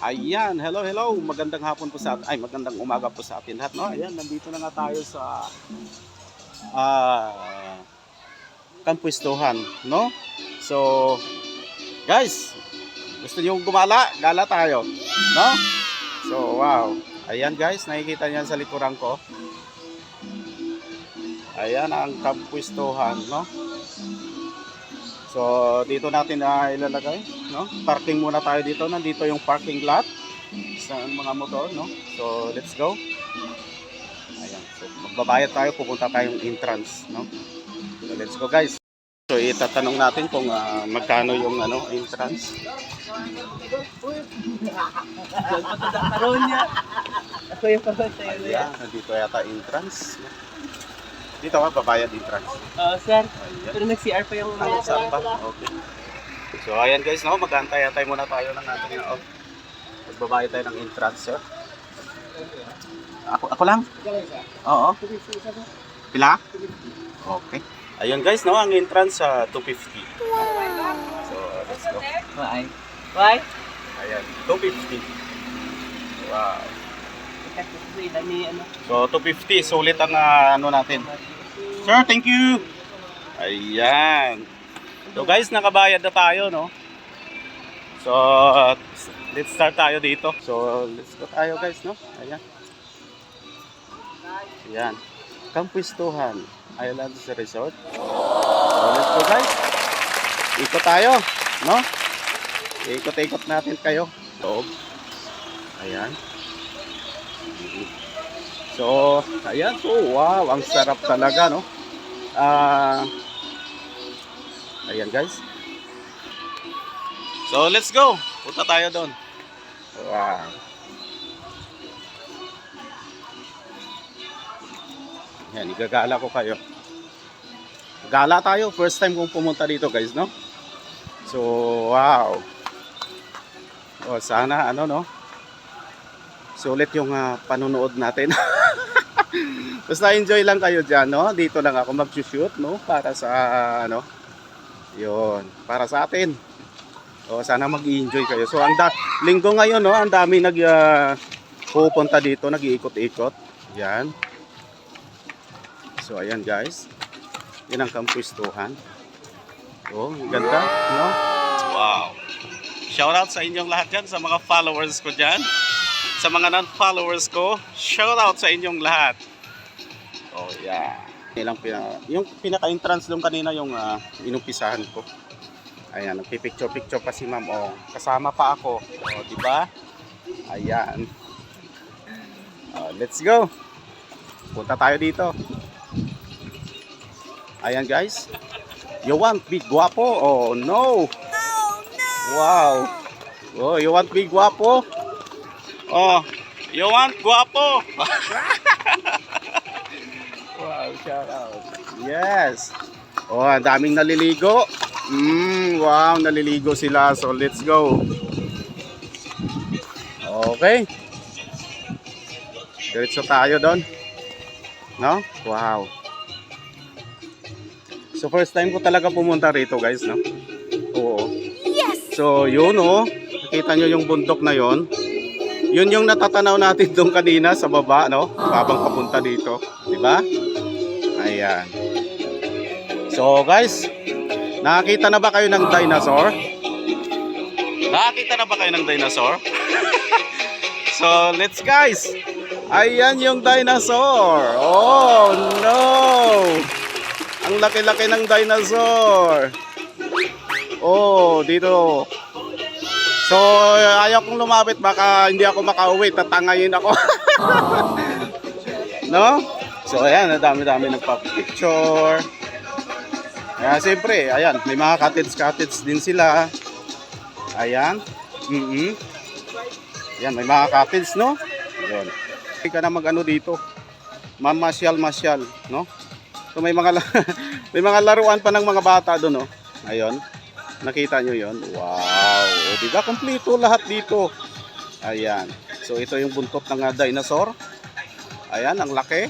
Ayan, hello, hello. Magandang hapon po sa magandang umaga po sa atin lahat, no? Ayan, nandito na nga tayo sa kampwestuhan, no? So, guys, gusto niyo gumala? Gala tayo, no? So, wow. Ayan, guys, nakikita niyan sa likuran ko. Ayan ang kampwestuhan, no? So, dito natin ilalagay, no? Parking muna tayo dito. Nandito yung parking lot sa mga motor, no? So, let's go. Ayan. So, magbabayad tayo, pupunta tayong entrance, no? So, let's go, guys. So, itatanong natin kung magkano yung entrance. Ayan, nandito yata entrance. Dito ka, babayad entrance. Sir, Ayan. pero nag-CR pa yung mga Saan pa? Okay. So ayan guys, no, mag-antay-antay muna tayo ng ating magbabayad tayo ng entrance, sir. Ako lang? Oo. Pila? Okay. Ayun guys, no, ang entrance sa 250. So let's go. Why? Ayan, 250. Wow. Dami So 250, sulit ang natin. Sir, thank you. Ayan. So guys, nakabayad na tayo, no? So, let's start tayo dito. So, let's go tayo guys, no? Ayan. Ayan. Kampwestuhan Islands Resort. So, let's go guys. Ikot tayo, no? Ikot-ikot natin kayo. So, ayan. So, ayan. So, wow. Ang sarap talaga, no? Ayan, guys. So, let's go. Punta tayo doon. Wow. Ayan, igagala ko kayo. Gala tayo. First time kong pumunta dito, guys, no? So, wow. O, sana, no? Sulit yung panonood natin. Basta enjoy lang kayo dyan, no? Dito lang ako mag-shoot, no? Para sa, yun, para sa atin. O, sana mag-enjoy kayo. So, linggo ngayon, no? Ang dami pupunta dito, nag-iikot-ikot. Yan. So, ayan, guys. Yan ang kampwestuhan. Oh, ganda, no? Wow. Shout out sa inyong lahat dyan, sa mga followers ko dyan. Sa mga non-followers ko, shout out sa inyong lahat. Oh, yeah. Yung pinaka-entrance doon kanina yung inumpisahan ko. Ayan, nagpipicture-picture pa si ma'am. Oh, kasama pa ako. Oh, di ba? Ayan. Let's go. Punta tayo dito. Ayan, guys. You want big guwapo? Oh, no. Wow. Oh, you want big guwapo? Oh, you want guwapo? Wow, shout out. Yes. Oh, ang daming naliligo. Wow, naliligo sila. So, let's go. Okay. Diretso tayo doon. No? Wow. So, first time ko talaga pumunta rito, guys, no? Oo. Yes. So, yun, oh. Nakita nyo yung bundok na yon. Yun yung natatanaw natin doon kanina sa baba, no? Habang papunta dito, di ba? Ayan. So, guys, nakakita na ba kayo ng dinosaur? Nakakita na ba kayo ng dinosaur? So, let's guys. Ayan yung dinosaur. Oh, no! Ang laki-laki ng dinosaur. Oh, dito. So, ayaw kong lumapit, baka hindi ako makauwi, tatangayin ako. No? So, ayan, dami-dami nagpa-picture. Ayan, siyempre, ayan, may mga cottage din sila. Ayan. Ayan, may mga cottage, no? Ayan. Hindi ka na mag-ano dito. Mamasyal, no? So, may mga may mga laruan pa ng mga bata doon, no? Ayun. Nakita nyo yon? Wow! O, diba? Kompleto lahat dito. Ayan. So, ito yung buntot ng dinosaur. Ayan, ang laki.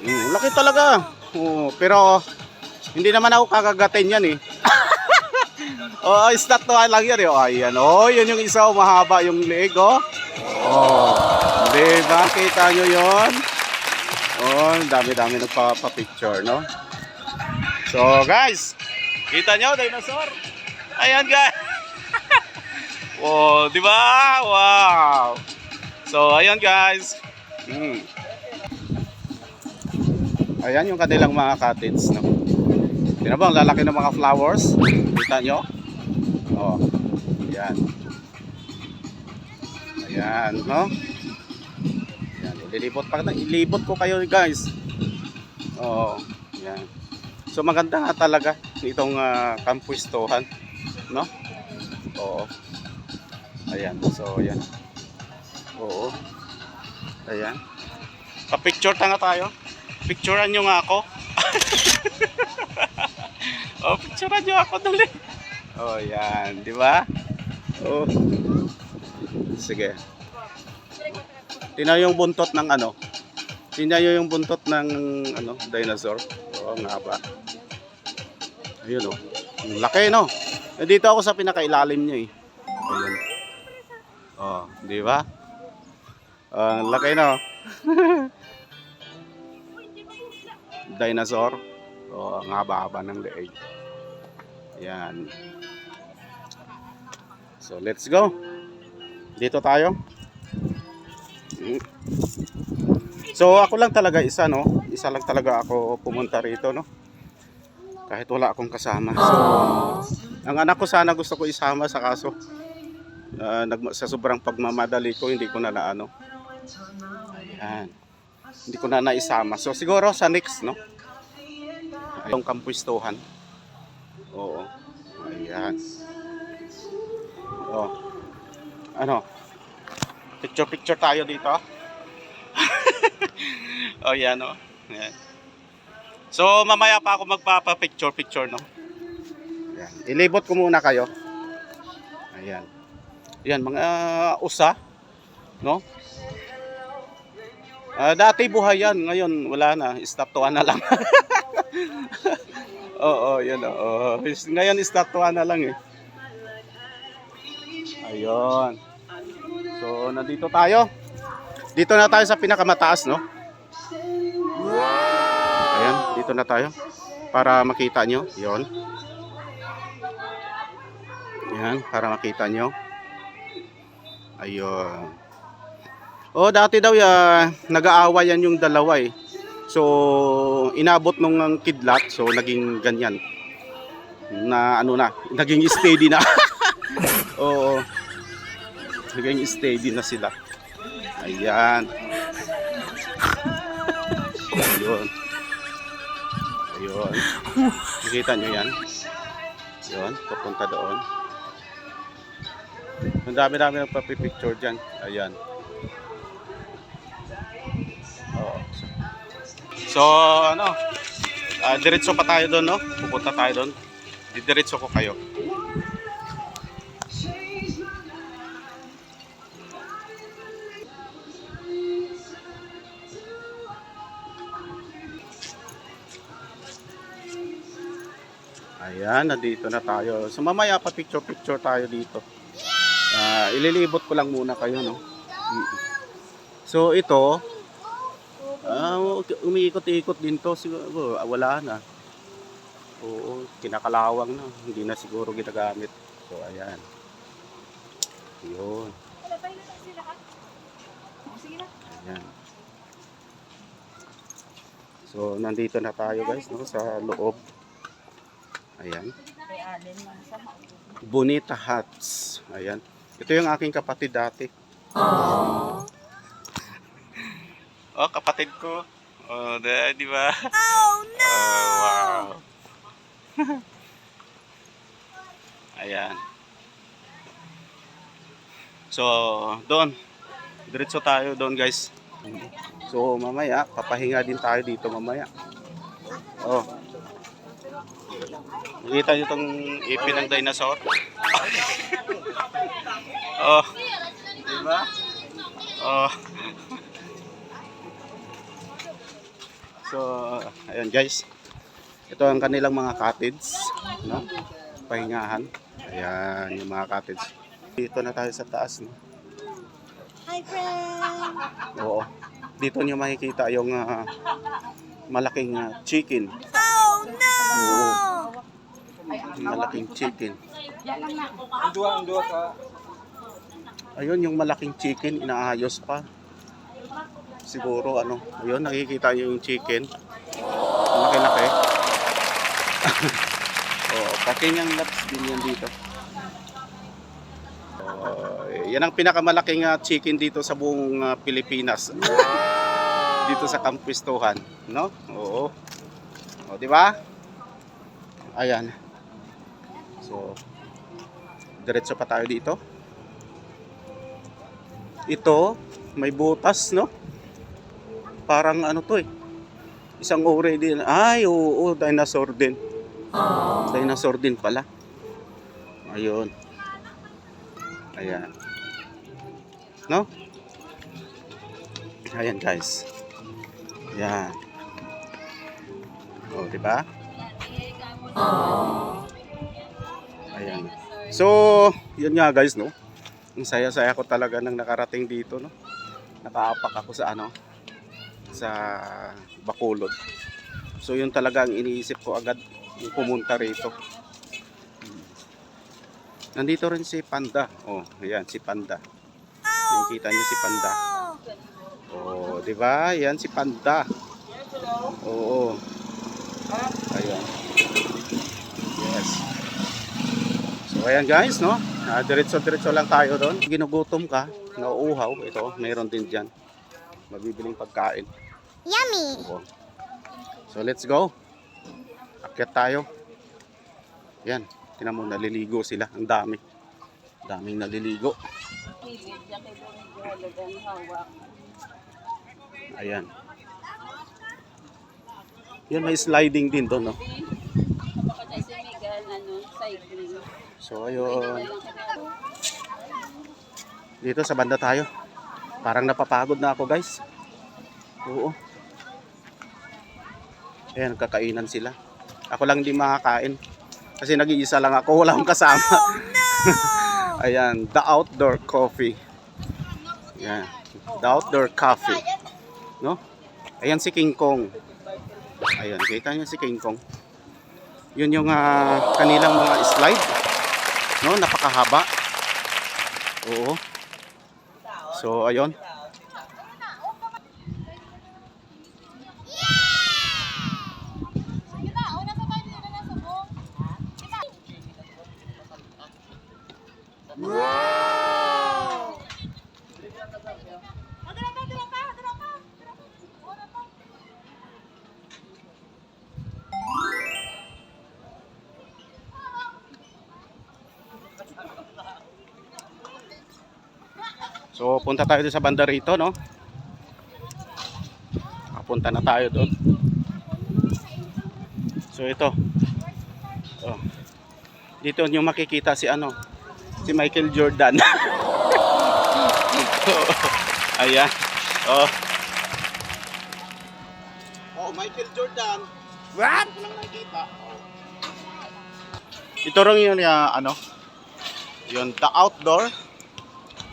Laki talaga. Pero, hindi naman ako kakagatin yan, eh. Oh, estatwa lang yan. Oh, ayan. Oh, yun yung isa. Oh, mahaba yung leg. Oh. Oh. Diba? Kita nyo yun? Oh, dami-dami nagpapapicture, no? So, guys. Kita nyo, dinosaur? Ayan, guys. Oh, di ba? Wow. So, ayan, guys. Ayan yung kanilang mga cottage, no? Tingnan mo, ang lalaki ng mga flowers. Kita nyo? Oh, ayan. Ayan, no? Ayan, ilibot ko kayo, guys. Oh, ayan. So, maganda nga talaga itong kampwistohan, no? Oo. Ayan, so, ayan. Oo. Ayan. Pa-picture nga tayo. Picturean nyo nga ako. Oh, picturean nyo ako dali. Oh, yan, di ba? Oh. Sige. Tingnan yung buntot ng ano. Tingnan nyo yung buntot ng ano, dinosaur. Oh, nga ba? Ayun oh. Ang laki, no? Nandito ako sa pinakailalim niya eh. Ayun. Oh, di ba? Ang laki, no? Dinosaur. Oh, ang haba-haba ng leeg. Yan. So, let's go. Dito tayo. So, ako lang talaga isa, no? Isa lang talaga ako pumunta rito, no? Kahit wala akong kasama. So, ang anak ko sana gusto ko isama sa kaso. Sa sobrang pagmamadali ko, hindi ko na naano. Ayan. Hindi ko na naisama. So, siguro sa next, no? Yung kampwistohan. Oo. Ayan. Oh. Ano? Picture tayo dito. Oh, yan, no? Ayan. So, mamaya pa ako magpapa-picture, no? Ayan. Ilibot ko muna kayo. Ayan. Ayan, mga usa, no? Dati buhay yan, ngayon wala na, estatwa na lang. Oo, yan oo. Ngayon estatwa na lang eh. Ayun. So, nandito tayo. Dito na tayo sa pinakamataas, no? Ayan, dito na tayo. Para makita nyo, yun. Ayan, para makita nyo. Ayun. Oh, dati daw nag-aaway yan yung dalawa eh. So, inabot nung kidlat, so naging ganyan. Na ano na, naging steady na. Oo. Naging steady na sila. Ayan. Ayun. Ayun. Nakita nyo yan? Ayun, papunta doon. Ang dami-dami nagpapipicture dyan. Ayan. Oo. So, ano? Diretso pa tayo doon, no? Pupunta tayo doon. Diretso ko kayo. Ayan, nandito na tayo. So, mamaya pa picture tayo dito. Ililibot ko lang muna kayo, no? So, ito, umiikot-ikot din to. Siguro, wala na. Oo, kinakalawang na. Hindi na siguro ginagamit. So, ayan. Yun. Ayan. So, nandito na tayo guys, no? Sa loob. Ayan. Bonita Huts. Ayan. Ito yung aking kapatid dati. Oh, kapatid ko. Oh, di ba? Oh, no! Wow. Ayan. So, doon. Diretso tayo doon, guys. So, mamaya, papahinga din tayo dito mamaya. Oh. Nakita nyo itong ipin ng dinosaur? Oh. Diba? Oh. So, ayan guys. Ito ang kanilang mga cottage, no? Pahingahan. Ayan, yung mga cottage. Dito na tayo sa taas, no? Hi, friend! Oo. Dito nyo makikita yung malaking chicken. Oh, no! Oo. Malaking chicken. Ayun, yung malaking chicken, inaayos pa. Siguro, ano, ayun, nakikita nyo yung chicken. Laki-laki. Oo, Pakinyang labs din yan dito. Yan ang pinakamalalaking chicken dito sa buong Pilipinas. Dito sa Kampistuhan, no? Oo. O, di ba? Ayan. So, diretso pa tayo dito. Ito, may butas, no? Parang ano to eh. Isang uri din. Ay, oo, dinosaur din. Dinosaur din pala. Ayun. Ayan. No? Ayan, guys. Ayan. Oh, di ba? Ayan. So, yun nga guys, no? Ang saya-saya ko talaga nang nakarating dito, no? Nakaapak ako sa ano? Sa Bacolod. So, yun talaga ang iniisip ko agad yung pumunta rito. Nandito rin si Panda. Oh, ayan si Panda. Nakikita niyo si Panda. Oh, 'di ba? Yan si Panda. Oo. Ayan. Yes. So ayan guys, no? Diretso-diretso lang tayo doon. Ginugutom ka, nauuhaw, ito, meron din diyan. Mabibiling pagkain. Yummy! Oo. So let's go. Akyat tayo. Yan. Tingnan mo, naliligo sila. Ang dami. Daming naliligo. Ayan. Yan, may sliding din doon, no? So, ayun. Dito sa banda tayo. Parang napapagod na ako, guys. Oo. Ayan, kakainan sila. Ako lang hindi makakain. Kasi nag-iisa lang ako, wala akong kasama. Oh, no! Ayan, The Outdoor Coffee. Ayan, The Outdoor Coffee. No? Ayan si King Kong. Ayan, kita niyo si King Kong. Yun yung kanilang mga slide. No, napakahaba. Oo. So, ayun. Wow! So, punta tayo doon sa banda rito, no? Punta na tayo doon. So, ito. Oh. Dito nyo makikita si ano? Si Michael Jordan. Ayan. Oh. Oh, Michael Jordan. What? Ito lang nakikita. Oh. Ito rin yun, ano? Yun, The Outdoor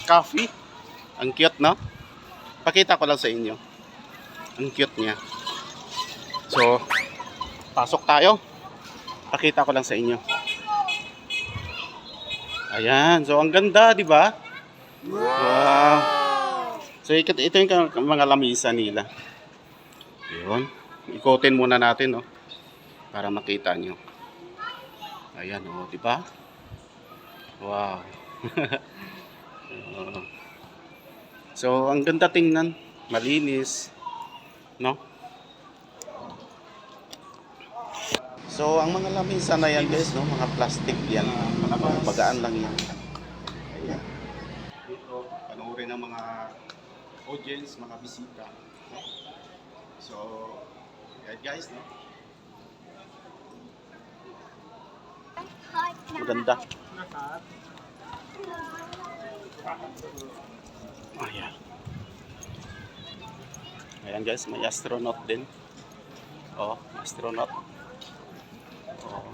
Coffee. Ang cute, no? Pakita ko lang sa inyo. Ang cute niya. So, pasok tayo. Pakita ko lang sa inyo. Ayan. So, ang ganda, di ba? Wow. So, ito yung mga lamisa nila. Yun. Ikotin muna natin, no? Para makita nyo. Ayan, oh, di ba? Wow. So, ang ganda tingnan. Malinis. No? So, ang mga lamisa na yan, guys, no? Mga plastic yan. Bagaan lang yan. Ayan. Dito, panoorin ng mga audience, mga bisita. No? So, ayan guys, no? Ang ganda. Ayan. Ayan guys, may astronaut din. Oh, astronaut. Oh.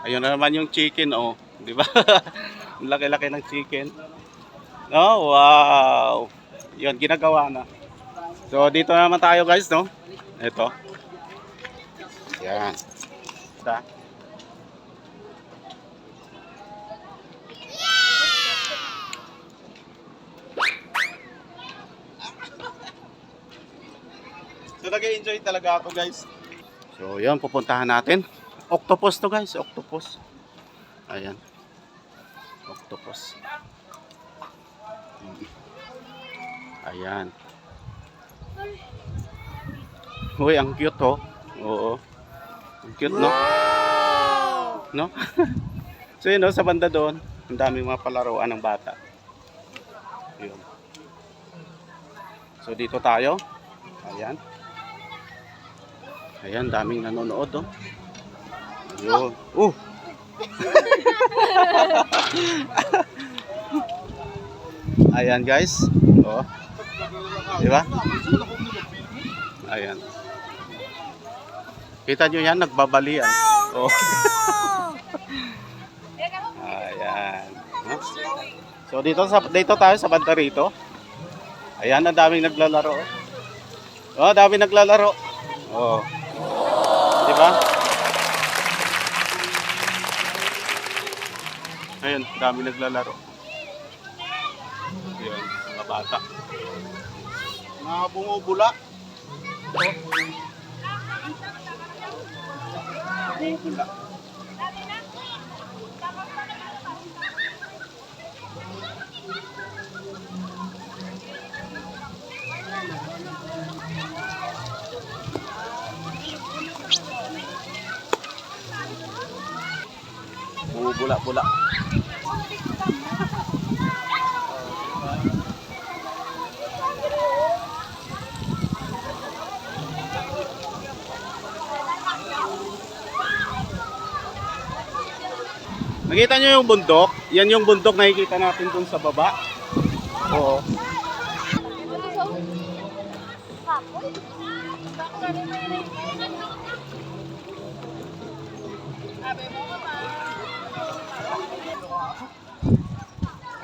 Ayun na naman yung chicken, oh. Di ba? Ang laki-laki ng chicken. Oh, wow. Yun, ginagawa na. So, dito naman tayo guys, no? Ito. Yan. Ito. So, nag-enjoy talaga ako guys. So, yun, pupuntahan natin. Octopus to guys, octopus. Ayan. Octopus. Ayan. Uy, ang cute oh. Oo. Ang cute no? No? So yun no, sa banda doon, ang daming mga palaruan ng bata. Yun. So dito tayo. Ayan. Ayan, daming nanonood oh. Yun. Ayan guys. Oh. Di ba? Ayan. Kita nyo yan, nagbabalian. Oh. Ayan. Huh? So dito tayo sa banda rito. Ayan, ang daming naglalaro. Oh, daming naglalaro. Oh. Di ba? Ayun, daming naglalaro. Ayan, mga bata. Mga bumubula. Oh. Bumubula. Bumubula-bula. Nakita nyo yung bundok? Yan yung bundok na nakikita natin dun sa baba. Oo.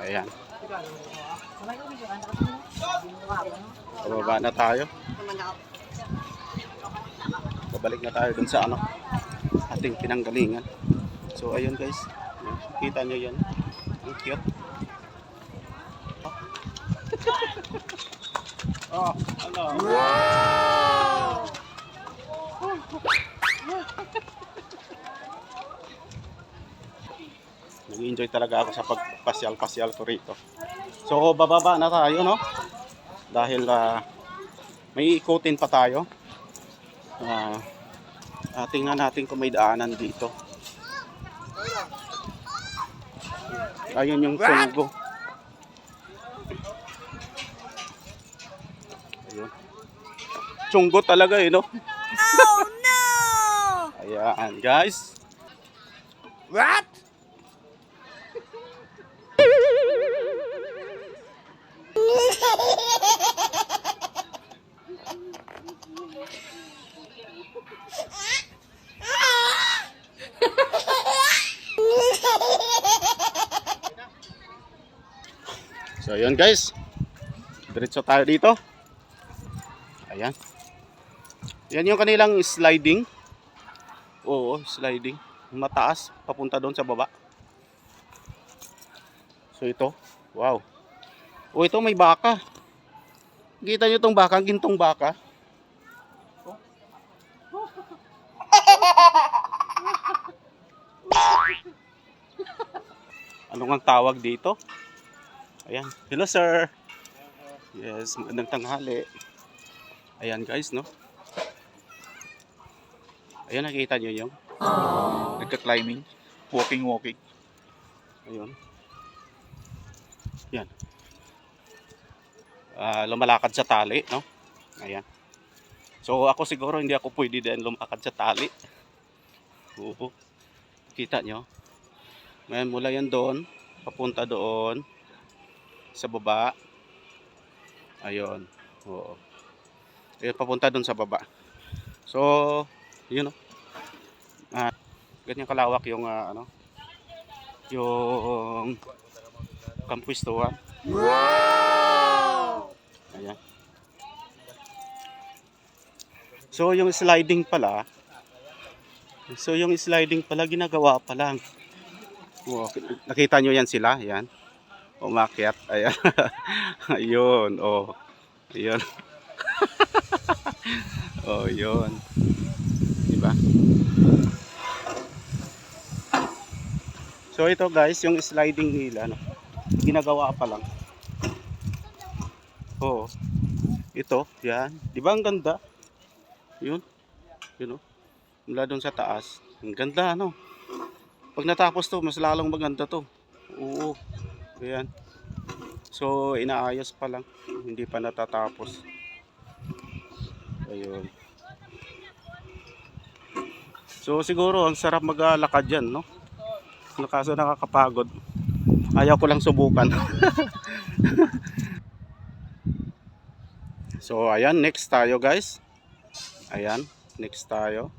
Ayan. Pababa na tayo. Babalik na tayo dun sa ano, ating pinanggalingan. So ayun guys. Kita nyo yan. Ang cute. Oh, ano? Wow! Nag-enjoy talaga ako sa pagpasyal-pasyal ko rito. So, bababa na tayo, no? Dahil may ikutin pa tayo. Tingnan natin kung may daanan dito. Ayun yung sunggo. Ayun. Sunggo talaga eh, no? Oh no! Ayan, guys. What? So, ayun guys. Diretso tayo dito. Ayan. Yan yung kanilang sliding. Oo, sliding. Mataas, papunta doon sa baba. So, ito. Wow. Oh, ito may baka. Kita nyo itong baka, gintong baka. Ano ang tawag dito? Ayan. Hello sir. Yes, magandang tanghali. Ayan guys, no? Ayan, nakikita nyo yung nagka-climbing. Walking. Ayun. Yan. Lumalakad sa tali, no? Ayan. So ako siguro hindi ako pwede din lumakad sa tali. Oo. Kita nyo? Ngayon mula yan doon, papunta doon sa baba. Ayun. Oo. Ayun, papunta doon sa baba. So, yun o. Ganyan kalawak yung ano, yung kampwistuhan. Ayan. So yung sliding pala, ginagawa pa lang. Oh, nakita nyo yan sila, yan. Umakyat, ayan. Ayun, oh. Ayun. Oh, yun. Diba? So ito guys, yung sliding nila, no? Ginagawa pa lang. Oo. Ito, yan. Diba ang ganda? Yun. Yun, oh. Mula doon sa taas. Ang ganda, no? Pag natapos to, mas lalong maganda to. Oo. Ayan. So, inaayos pa lang. Hindi pa natatapos. Ayun. So, siguro, ang sarap maglakad dyan, no? Kaso nakakapagod. Ayaw ko lang subukan. So, ayan. Next tayo, guys. Ayan. Next tayo.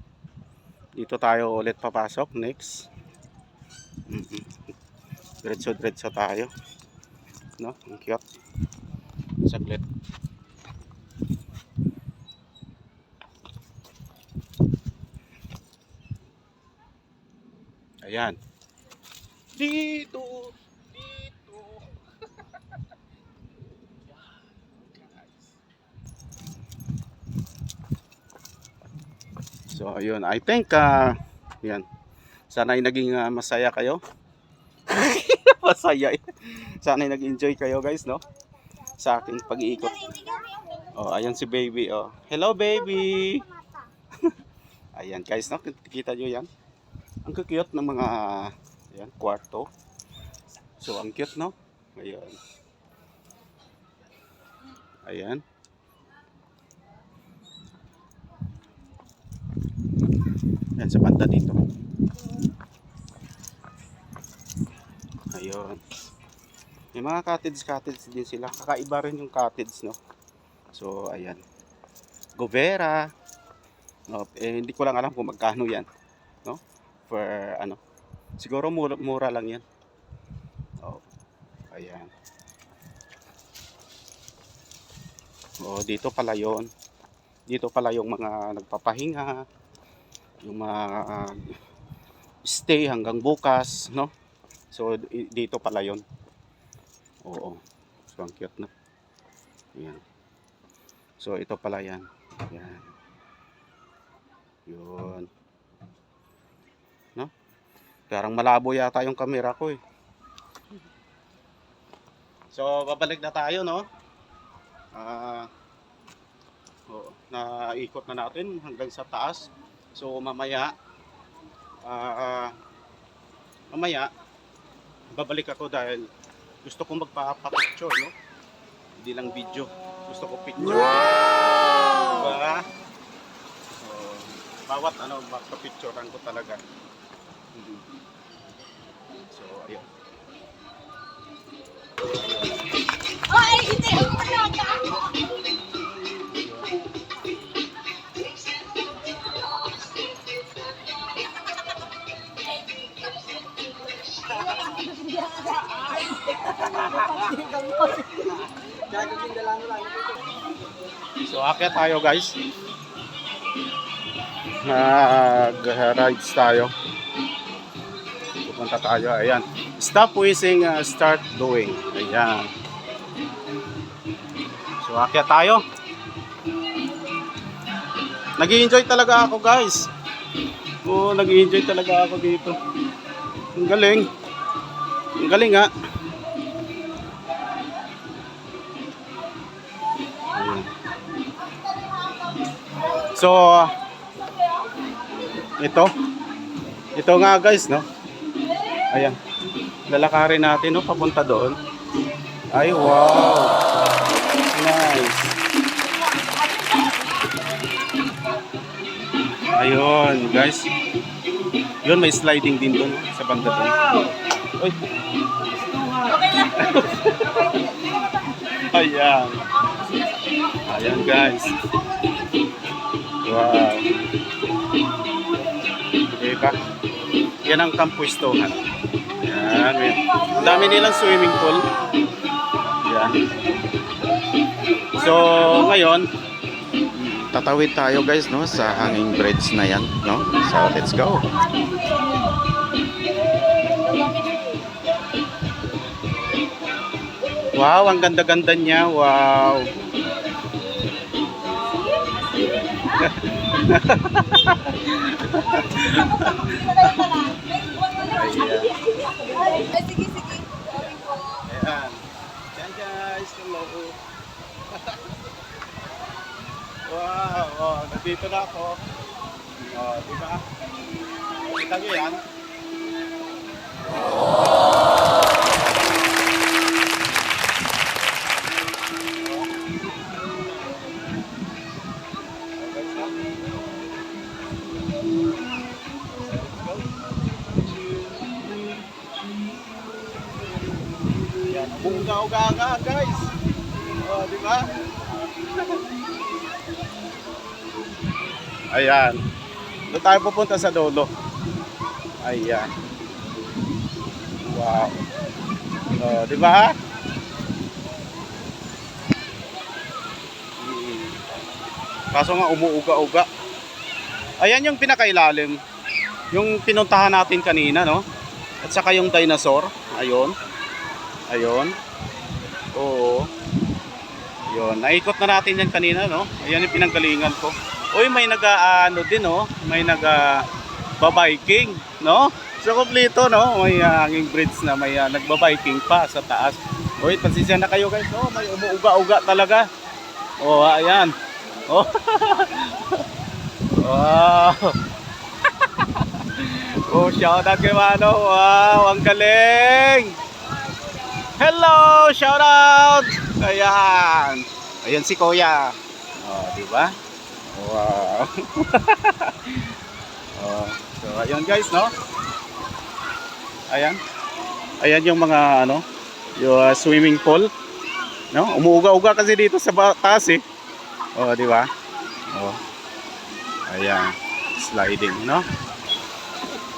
Dito tayo ulit papasok. Next. Diretso tayo. No? Ang cute. Saglit. Ayan. Dito. So, ayun. I think, yan. Sana ay naging masaya kayo. Masaya. Sana ay nag-enjoy kayo guys, no? Sa aking pag-iikot. Oh, ayan si baby, oh. Hello, baby! Ayan guys, no? Kita nyo yan. Ang cute ng mga, ayan, kwarto. So, ang cute, no? Ayan. Ayan. Ayan sa banda dito. Ayun. May mga cottage din sila. Kakaiba rin yung cottage, no? So, ayan. Govera. No, hindi ko lang alam kung magkano yan. No? For, ano. Siguro mura lang yan. Oh, ayan. Oh, dito pala yon. Dito pala yung mga nagpapahinga. Yung mga stay hanggang bukas, no? So, dito pala yon. Oo. So, ang cute na. Ayan. So, ito pala yan. Ayan. Yun. No? Parang malabo yata yung camera ko eh. So, babalik na tayo, no? Naikot na natin hanggang sa taas. So, mamaya, babalik ako dahil gusto kong magpapapicture, no? Hindi lang video. Gusto ko picture. Diba? So, bawat magpapicturean ko talaga. So, ayun. Ay, hindi! So, akyat tayo guys. Nag-rides tayo. Pupunta tayo. Ayan. Stop wishing, start doing. Ayan. So, akyat tayo. Nag-i-enjoy talaga ako guys. Oo, nag-i-enjoy talaga ako dito. Ang galing. Ang galing ha. Ayan. So, ito nga guys, no? Ayan. Lalakarin natin, no? Papunta doon. Ay, wow. Nice. Ayun, guys. Yun, may sliding din doon sa banda doon. Uy. Ayan. Ayan, guys. Wow. Diba? Yan ang kampwistohan. Ayan. Yan, ang dami nilang swimming pool. Yan. So, ngayon, tatawid tayo guys, no, sa hanging bridge na yan, no? So, let's go. Wow, ang ganda-ganda niya. Wow. Ay, sige, sige. Ayan. Yan guys, hello. Wow, oh, nandito na ako. Oh, di ba? Kita nyo yan? Yan, bunga-uga nga guys. Oh, di ba? Ayan. Doon tayo pupunta sa dulo. Ayan. Wow. Oh, di ba? Kaso nga umuuga-uga. Ayan yung pinakailalim. Yung pinuntahan natin kanina, no? At saka yung dinosaur. Ayun. Ayun. Oo. Yun. Naikot na natin yan kanina, no? Ayan yung pinanggalingan ko. Uy, may nag-ano din, no? May nag-babiking, no? So, kompleto, no? May hanging bridge na may nagbabiking pa sa taas. Uy, pansisya na kayo, guys. Oh, may umuuga-uga talaga. Oh, ayan. Oh. Wow. Oh, shout out kay Mano. Wow, ang galing. Hello, shout out. Ayan. Ayan si Kuya. Oh, di ba? Wow. Oh, so ayun guys, no? Ayan. Ayan yung mga ano, yung swimming pool, no? Umuuga-uga kasi dito sa taas eh. Oh, di ba? Oh. Ayan, sliding, no?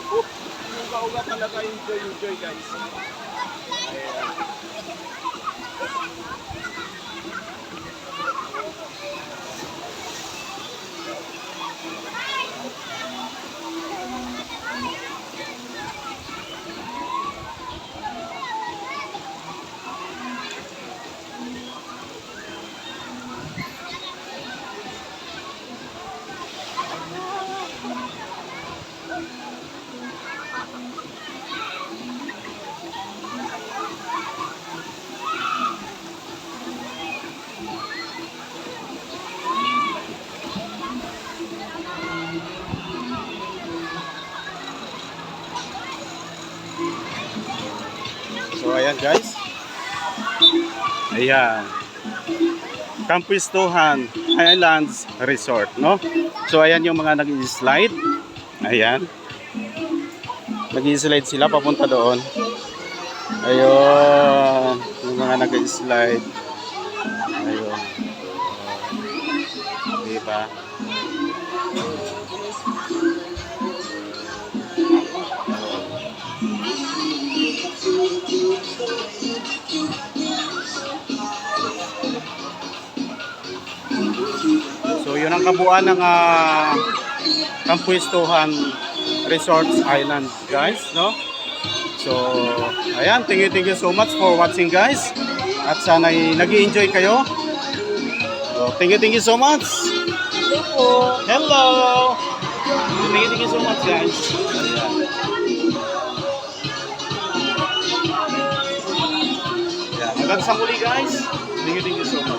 Umuuga-uga talaga, enjoy guys. Ayan. So ayan guys. Ayan. Campistuhan Highlands Resort, no? So ayan yung mga nag-slide. Ayan. Nag-slide sila papunta doon. Ayun. Yung mga nag-slide. Ayun. Diba? So yun ang kabuuan ng Campistuhan Resorts Island guys, no? So ayan, thank you so much for watching guys. At sana nag-i-enjoy kayo. So thank you so much. Hello. Thank you so much guys. Ayan. Hanggang sa muli guys. Thank you so much.